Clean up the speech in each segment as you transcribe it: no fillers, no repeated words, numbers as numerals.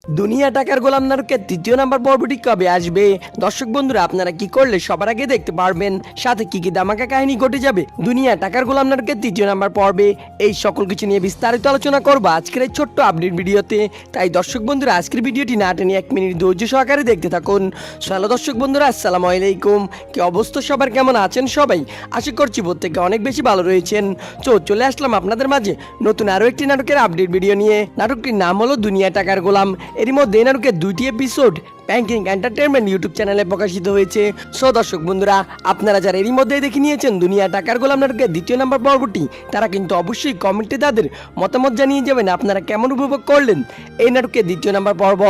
দুনিয়া টাকার গোলাম নাটকের তৃতীয় নাম্বার পর্বটি কবে আসবে? দর্শক বন্ধুরা, আপনারা কি করলে সবার আগে দেখতে পারবেন, সাথে কি কি ধামাকা কাহিনী ঘটে যাবে দুনিয়া টাকার গোলাম নাটকের তৃতীয় নাম্বার পর্বে, এই সকল কিছু নিয়ে বিস্তারিত আলোচনা করবো আজকের এই ছোট্ট আপডেট ভিডিওতে। তাই দর্শক বন্ধুরা, আজকের ভিডিওটি না টেনে 1 মিনিট ধৈর্য সহকারে দেখতে থাকুন। হ্যালো দর্শক বন্ধুরা, আসসালামু আলাইকুম। কি অবস্থা সবার, কেমন আছেন সবাই? আশা করছি প্রত্যেকে অনেক বেশি ভালো রয়েছেন। চলে আসলাম আপনাদের মাঝে নতুন আরো একটি নাটকের আপডেট ভিডিও নিয়ে। নাটকটির নাম হলো দুনিয়া টাকার গোলাম। এরই মধ্যে এই নাটকের 2টি এপিসোড ব্যাংকিং এন্টারটেনমেন্ট ইউটিউব চ্যানেলে প্রকাশিত হয়েছে। দর্শক বন্ধুরা, আপনারা যারা এরই মধ্যে দেখে নিয়েছেন দুনিয়া টাকার গোলাম নাটকের দ্বিতীয় নাম্বার পর্বটি, তারা কিন্তু অবশ্যই কমেন্টে তাদের মতামত জানিয়ে যাবেন আপনারা কেমন উপভোগ করলেন এই নাটকের দ্বিতীয় নাম্বার পর্ব।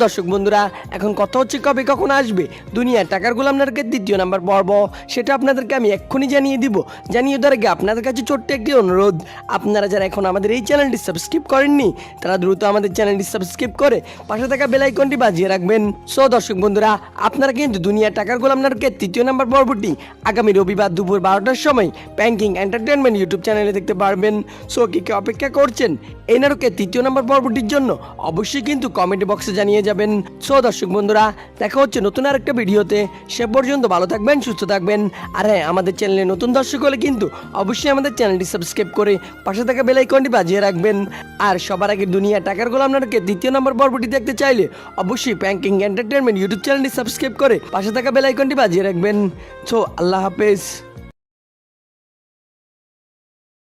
দর্শক বন্ধুরা, এখন কথা হচ্ছে কবে কখন আসবে দুনিয়া টাকার গোলাম নাটকের দ্বিতীয় নাম্বার পর্ব, সেটা আপনাদেরকে আমি এক্ষুনি জানিয়ে দিব। জানিয়ে দেওয়ার আগে আপনাদের কাছে ছোট্ট একটি অনুরোধ, আপনারা যারা এখন আমাদের এই চ্যানেলটি সাবস্ক্রাইব করেননি, তারা দ্রুত আমাদের চ্যানেলটি সাবস্ক্রাইব করে পাশে থাকা বেল আইকনটি বাজিয়ে রাখবেন। দর্শক বন্ধুরা, আপনারা কিন্তু দুনিয়া টাকার গোলাম নাটকের তৃতীয় নাম্বার পর্বটি আগামী রবিবার দুপুর 12টার সময় ব্যাংকিং এন্টারটেনমেন্ট ইউটিউব চ্যানেলে দেখতে পারবেন। কি কি অপেক্ষা করছেন এই নাটকের তৃতীয় নাম্বার পর্বটির জন্য? অবশ্যই কিন্তু কমেন্ট বক্সে জানিয়ে যাবেন। দর্শক বন্ধুরা, দেখা হচ্ছে নতুন আরেকটা ভিডিওতে। সে পর্যন্ত ভালো থাকবেন, সুস্থ থাকবেন। আর হ্যাঁ, আমাদের চ্যানেলে নতুন দর্শক হলে কিন্তু অবশ্যই আমাদের চ্যানেলটি সাবস্ক্রাইব করে পাশে থাকা বেল আইকনটি বাজিয়ে রাখবেন। আর সবার আগে দুনিয়া টাকার গোলাম নাটকের দ্বিতীয় নাম্বার পর্বটি দেখতে চাইলে অবশ্যই ব্যাংকিং এন্টারটেনমেন্ট ইউটিউব চ্যানেলটি সাবস্ক্রাইব করে পাশে থাকা বেল আইকনটি বাজিয়ে রাখবেন। আল্লাহ হাফেজ।